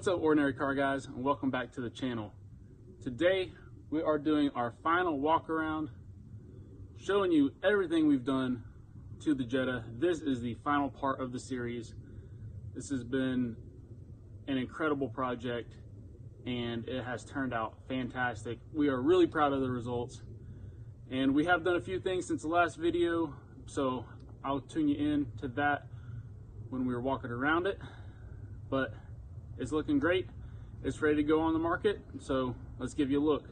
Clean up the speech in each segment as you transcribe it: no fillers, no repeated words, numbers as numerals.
What's up, ordinary car guys, and welcome back to the channel. Today we are doing our final walk around, showing you everything we've done to the Jetta. This is the final part of the series. This has been an incredible project and it has turned out fantastic. We are really proud of the results, and we have done a few things since the last video, so I'll tune you in to that when we were walking around it. But it's looking great. It's ready to go on the market, so let's give you a look.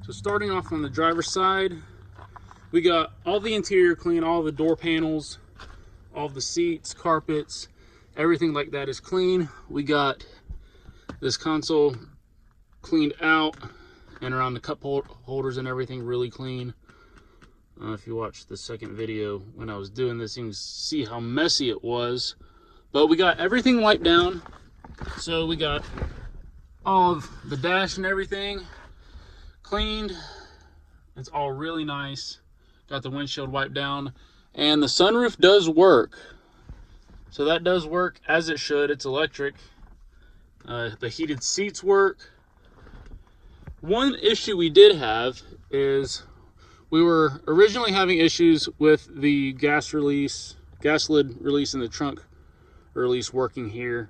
So starting off on the driver's side, we got all the interior clean, all the door panels, all the seats, carpets, everything like that is clean. We got this console cleaned out, and around the cup holders and everything really clean. If you watched the second video when I was doing this, you can see how messy it was. But we got everything wiped down. So we got all of the dash and everything cleaned. It's all really nice. Got the windshield wiped down. And the sunroof does work. So that does work as it should. It's electric. The heated seats work. One issue we did have is we were originally having issues with the gas lid release in the trunk release working here,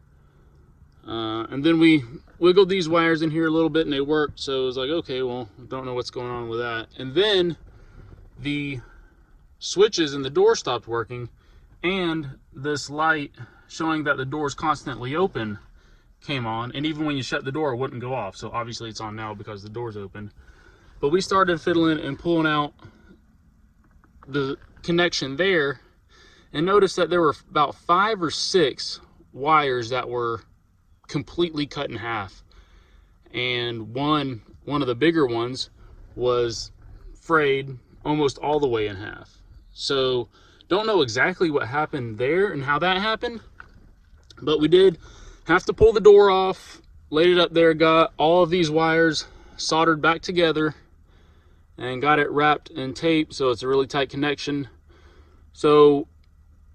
and then we wiggled these wires in here a little bit and they worked, so it was like, okay, well, don't know what's going on with that. And then the switches in the door stopped working, and this light showing that the door is constantly open came on, and even when you shut the door it wouldn't go off. So obviously it's on now because the door's open. But we started fiddling and pulling out the connection there, and noticed that there were about 5 or 6 wires that were completely cut in half, and one of the bigger ones was frayed almost all the way in half. So don't know exactly what happened there and how that happened, but we did have to pull the door off, laid it up there, got all of these wires soldered back together, and got it wrapped in tape so it's a really tight connection. So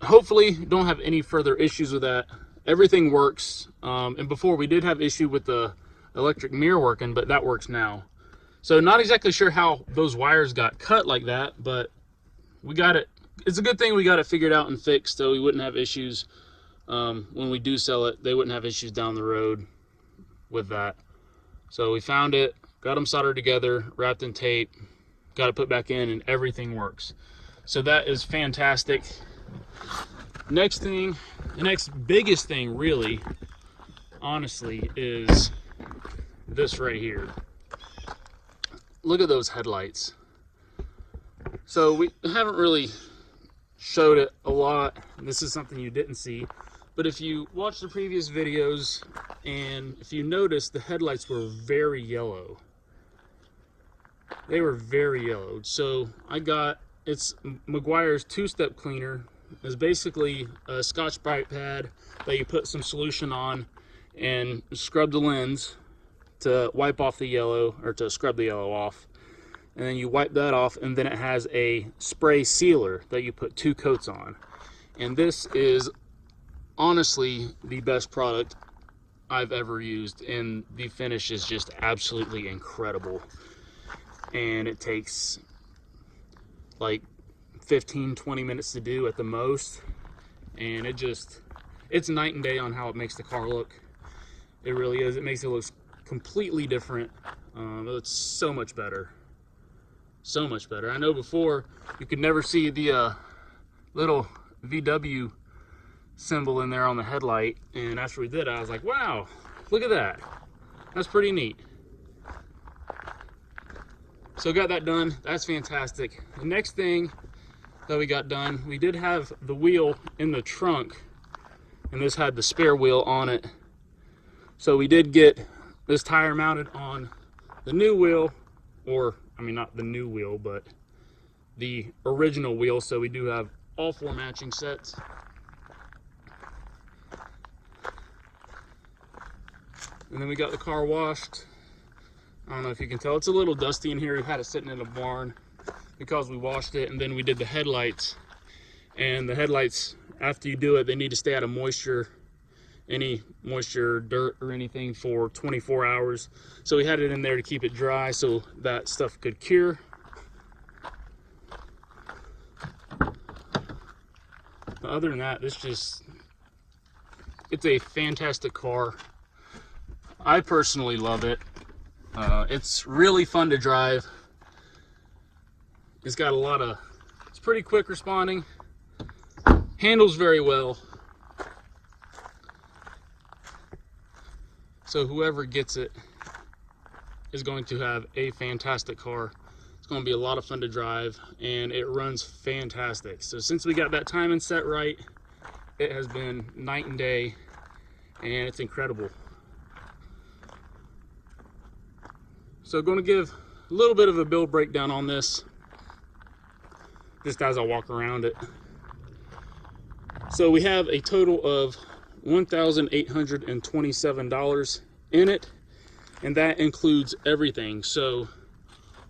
hopefully don't have any further issues with that. Everything works. And before we did have issue with the electric mirror working, but that works now. So not exactly sure how those wires got cut like that, but we got it. It's a good thing we got it figured out and fixed, so we wouldn't have issues when we do sell it. They wouldn't have issues down the road with that. So we found it, got them soldered together, wrapped in tape, got it put back in, and everything works. So that is fantastic. Next thing, the next biggest thing really, honestly, is this right here. Look at those headlights. So we haven't really showed it a lot. This is something you didn't see, but if you watch the previous videos and if you notice, the headlights were very yellow. They were very yellow. So I got, it's Meguiar's two-step cleaner. Is basically a Scotch-Brite pad that you put some solution on and scrub the lens to wipe off the yellow, or to scrub the yellow off, and then you wipe that off, and then it has a spray sealer that you put 2 coats on. And this is honestly the best product I've ever used, and the finish is just absolutely incredible. And it takes like 15-20 minutes to do at the most, and it's night and day on how it makes the car look. It really is. It makes it look completely different. It's so much better, so much better. I know before you could never see the little VW symbol in there on the headlight, and after we did it, I was like, wow, look at that. That's pretty neat. So got that done. That's fantastic. The next thing that we got done, we did have the wheel in the trunk, and this had the spare wheel on it. So we did get this tire mounted on the new wheel, or I mean not the new wheel, but the original wheel. So we do have all 4 matching sets. And then we got the car washed. I don't know if you can tell, it's a little dusty in here. We've had it sitting in a barn because we washed it, and then we did the headlights. And the headlights, after you do it, they need to stay out of moisture any moisture, dirt, or anything for 24 hours. So we had it in there to keep it dry so that stuff could cure. But other than that, it's a fantastic car. I personally love it. It's really fun to drive. It's got it's pretty quick responding, handles very well. So whoever gets it is going to have a fantastic car. It's going to be a lot of fun to drive, and it runs fantastic. So since we got that timing set right, it has been night and day, and it's incredible. So I'm going to give a little bit of a build breakdown on this, just as I walk around it. So we have a total of $1,827 in it, and that includes everything. So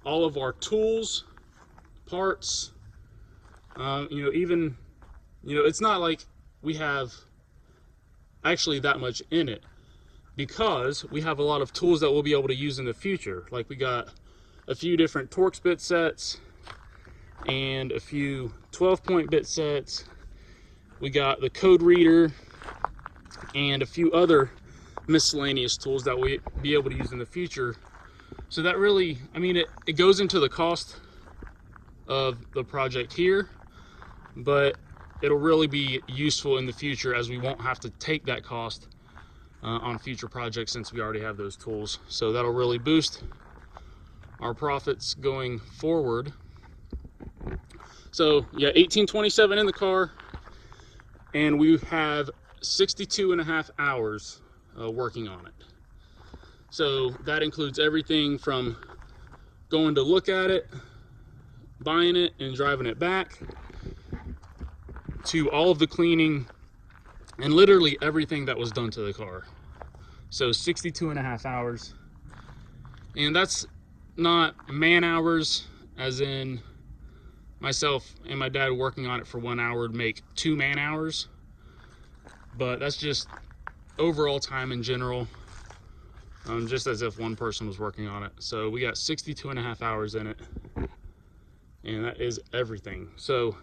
all of our tools, parts, it's not like we have actually that much in it, because we have a lot of tools that we'll be able to use in the future. Like, we got a few different Torx bit sets and a few 12-point bit sets. We got the code reader and a few other miscellaneous tools that we'll be able to use in the future. So that really, it goes into the cost of the project here, but it'll really be useful in the future, as we won't have to take that cost on future projects since we already have those tools. So that'll really boost our profits going forward. So yeah, 1827 in the car, and we have 62.5 hours working on it. So that includes everything from going to look at it, buying it and driving it back, to all of the cleaning and literally everything that was done to the car. So 62.5 hours. And that's not man hours, as in myself and my dad working on it for 1 hour would make 2 man hours, but that's just overall time in general, just as if one person was working on it. So we got 62.5 hours in it, and that is everything. So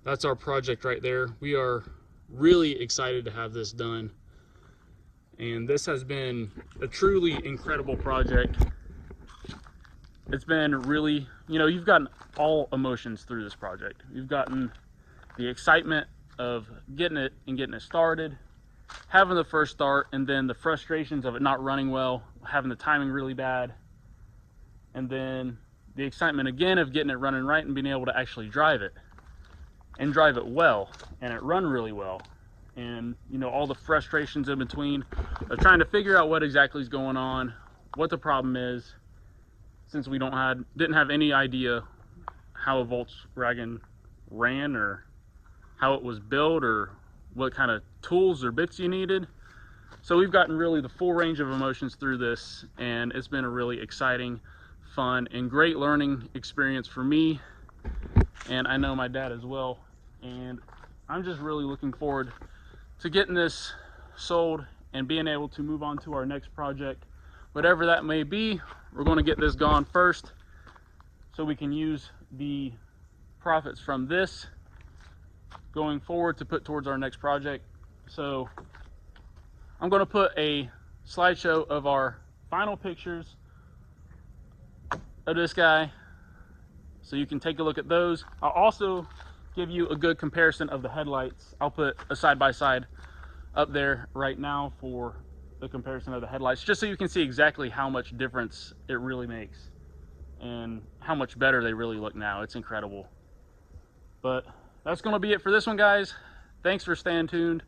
that's our project right there. We are really excited to have this done, and this has been a truly incredible project. It's been really, you've gotten all emotions through this project. You've gotten the excitement of getting it started, having the first start, and then the frustrations of it not running well, having the timing really bad, and then the excitement again of getting it running right and being able to actually drive it, and drive it well, and it run really well. And all the frustrations in between of trying to figure out what exactly is going on, what the problem is, since we didn't have any idea how a Volkswagen ran, or how it was built, or what kind of tools or bits you needed. So we've gotten really the full range of emotions through this, and it's been a really exciting, fun, and great learning experience for me, and I know my dad as well. And I'm just really looking forward to getting this sold and being able to move on to our next project, whatever that may be. We're going to get this gone first, so we can use the profits from this going forward to put towards our next project. So I'm going to put a slideshow of our final pictures of this guy, so you can take a look at those. I'll also give you a good comparison of the headlights. I'll put a side-by-side up there right now for the comparison of the headlights, just so you can see exactly how much difference it really makes and how much better they really look now. It's incredible. But that's going to be it for this one, guys. Thanks for staying tuned.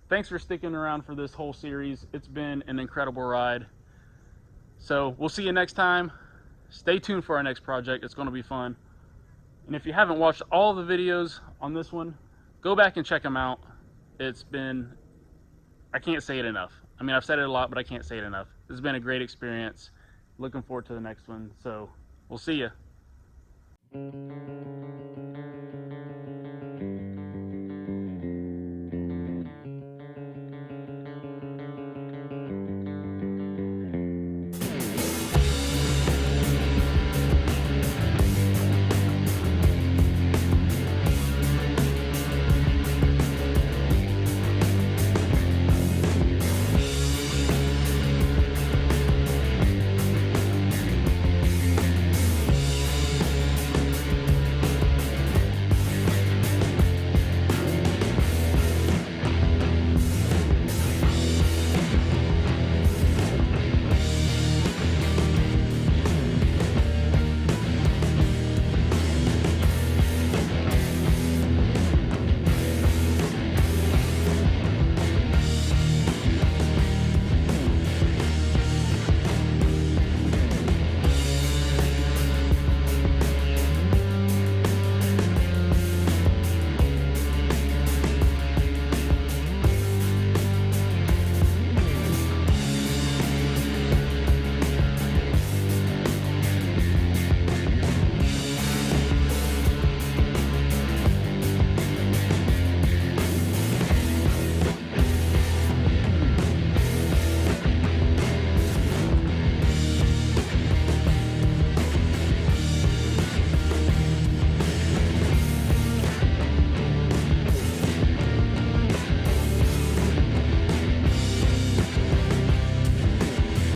Thanks for sticking around for this whole series. It's been an incredible ride. So we'll see you next time. Stay tuned for our next project. It's going to be fun. And if you haven't watched all the videos on this one, go back and check them out. It's been, I can't say it enough. I've said it a lot, but I can't say it enough. This has been a great experience. Looking forward to the next one. So we'll see you.